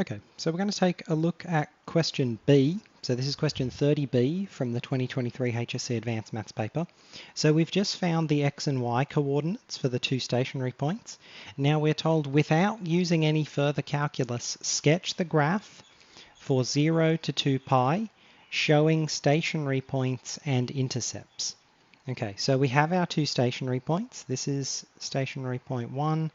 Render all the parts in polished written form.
Okay, so we're going to take a look at question B. So this is question 30B from the 2023 HSC Advanced Maths paper. So we've just found the x and y coordinates for the two stationary points. Now we're told, without using any further calculus, sketch the graph for 0 to 2 pi, showing stationary points and intercepts. Okay, so we have our two stationary points. This is stationary point 1.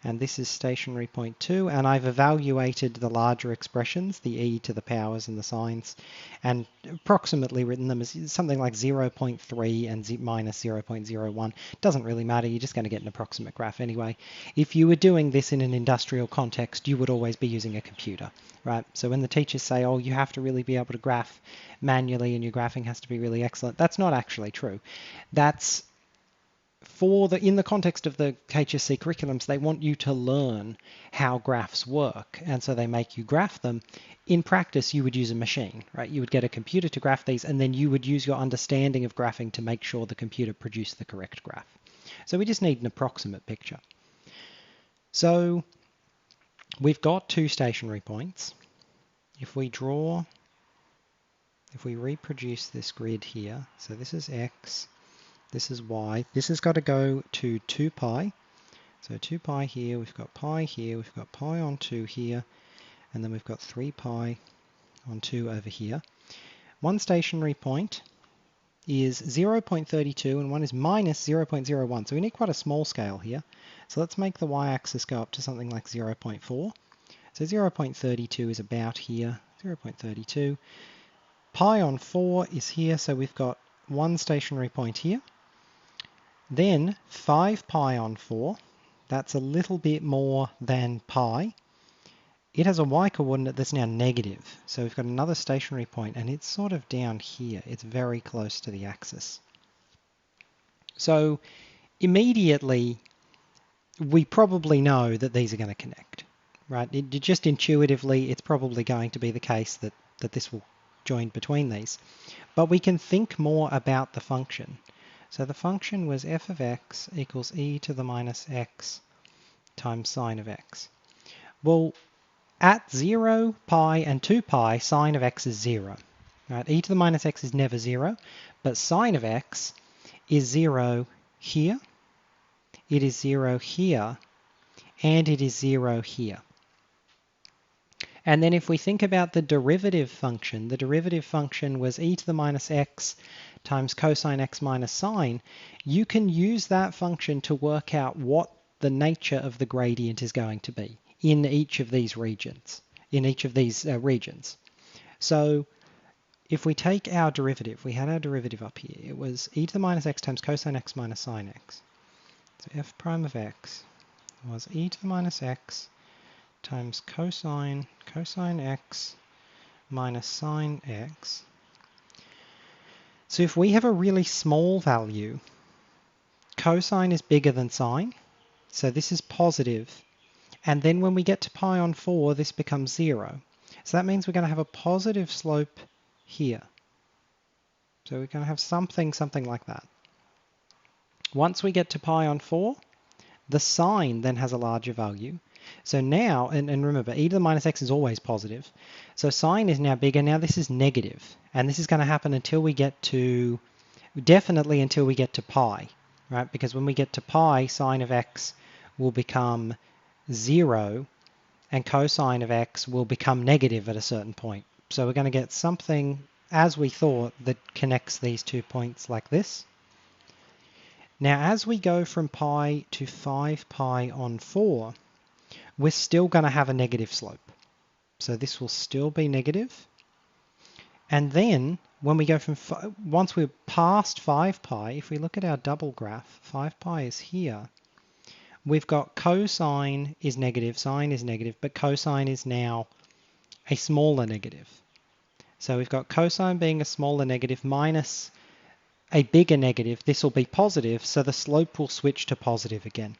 And this is stationary point 2, and I've evaluated the larger expressions, the e to the powers and the signs, and approximately written them as something like 0.3 and minus 0.01. Doesn't really matter, you're just going to get an approximate graph anyway. If you were doing this in an industrial context, you would always be using a computer, right? So when the teachers say, oh, you have to really be able to graph manually and your graphing has to be really excellent, that's not actually true. That's in the context of the HSC curriculums, they want you to learn how graphs work, and so they make you graph them. In practice, you would use a machine, right? You would get a computer to graph these, and then you would use your understanding of graphing to make sure the computer produced the correct graph. So we just need an approximate picture. So we've got two stationary points. If we reproduce this grid here, so this is x, this is y. This has got to go to 2 pi. So 2 pi here, we've got pi here, we've got pi on 2 here, and then we've got 3 pi on 2 over here. One stationary point is 0.32 and one is minus 0.01. So we need quite a small scale here. So let's make the y-axis go up to something like 0.4. So 0.32 is about here, 0.32. Pi on 4 is here, so we've got one stationary point here. Then 5 pi on 4, that's a little bit more than pi. It has a y coordinate that's now negative. So we've got another stationary point, and it's sort of down here. It's very close to the axis. So immediately, we probably know that these are going to connect, right? Just intuitively, it's probably going to be the case that this will join between these. But we can think more about the function. So the function was f of x equals e to the minus x times sine of x. Well, at 0, pi, and 2 pi, sine of x is 0. Right? E to the minus x is never 0, but sine of x is 0 here, it is 0 here, and it is 0 here. And then if we think about the derivative function was e to the minus x times cosine x minus sine. You can use that function to work out what the nature of the gradient is going to be in each of these regions. So if we take our derivative, we had our derivative up here. It was e to the minus x times cosine x minus sine x. So f prime of x was e to the minus x times cosine x minus sine x. So if we have a really small value, cosine is bigger than sine, so this is positive. And then when we get to pi on 4, this becomes 0. So that means we're going to have a positive slope here. So we're going to have something like that. Once we get to pi on 4, the sine then has a larger value. So now, and remember, e to the minus x is always positive. So sine is now bigger. Now this is negative. And this is going to happen until we get to, definitely until we get to pi, right? Because when we get to pi, sine of x will become 0, and cosine of x will become negative at a certain point. So we're going to get something, as we thought, that connects these 2 points like this. Now, as we go from pi to 5 pi on 4, we're still going to have a negative slope. So this will still be negative. And then when we go from, once we're past 5 pi, if we look at our double graph, 5 pi is here. We've got cosine is negative, sine is negative, but cosine is now a smaller negative. So we've got cosine being a smaller negative minus a bigger negative. This will be positive, so the slope will switch to positive again.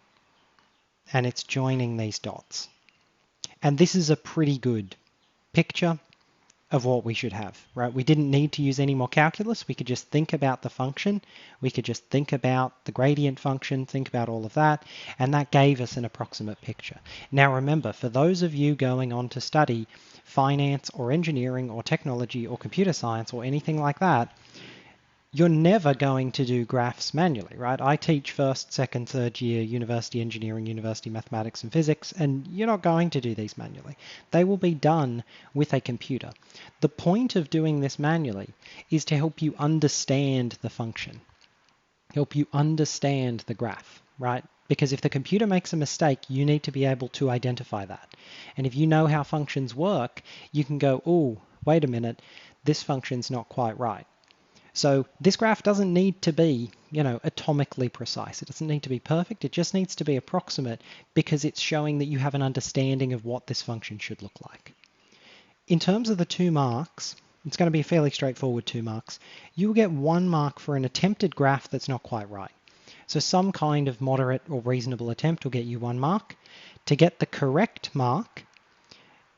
And it's joining these dots. And this is a pretty good picture. of what we should have, right? We didn't need to use any more calculus. We could just think about the function. We could just think about the gradient function, think about all of that, and that gave us an approximate picture. Now remember, for those of you going on to study finance or engineering or technology or computer science or anything like that, you're never going to do graphs manually, right? I teach first, second, third year university engineering, university mathematics and physics, and you're not going to do these manually. They will be done with a computer. The point of doing this manually is to help you understand the function, help you understand the graph, right? Because if the computer makes a mistake, you need to be able to identify that. And if you know how functions work, you can go, oh, wait a minute, this function's not quite right. So this graph doesn't need to be, atomically precise. It doesn't need to be perfect. It just needs to be approximate because it's showing that you have an understanding of what this function should look like. In terms of the 2 marks, it's going to be a fairly straightforward 2 marks. You'll get 1 mark for an attempted graph that's not quite right. So some kind of moderate or reasonable attempt will get you 1 mark. To get the correct mark,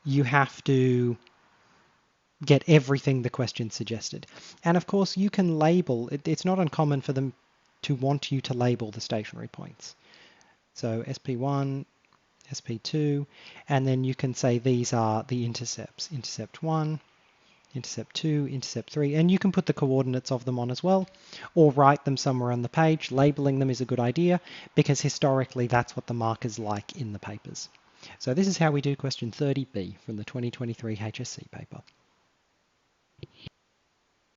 you have to get everything the question suggested. And of course, you can label, it's not uncommon for them to want you to label the stationary points. So SP1, SP2, and then you can say these are the intercepts. Intercept 1, intercept 2, intercept 3, and you can put the coordinates of them on as well, or write them somewhere on the page. Labeling them is a good idea, because historically that's what the mark is like in the papers. So this is how we do question 30B from the 2023 HSC paper.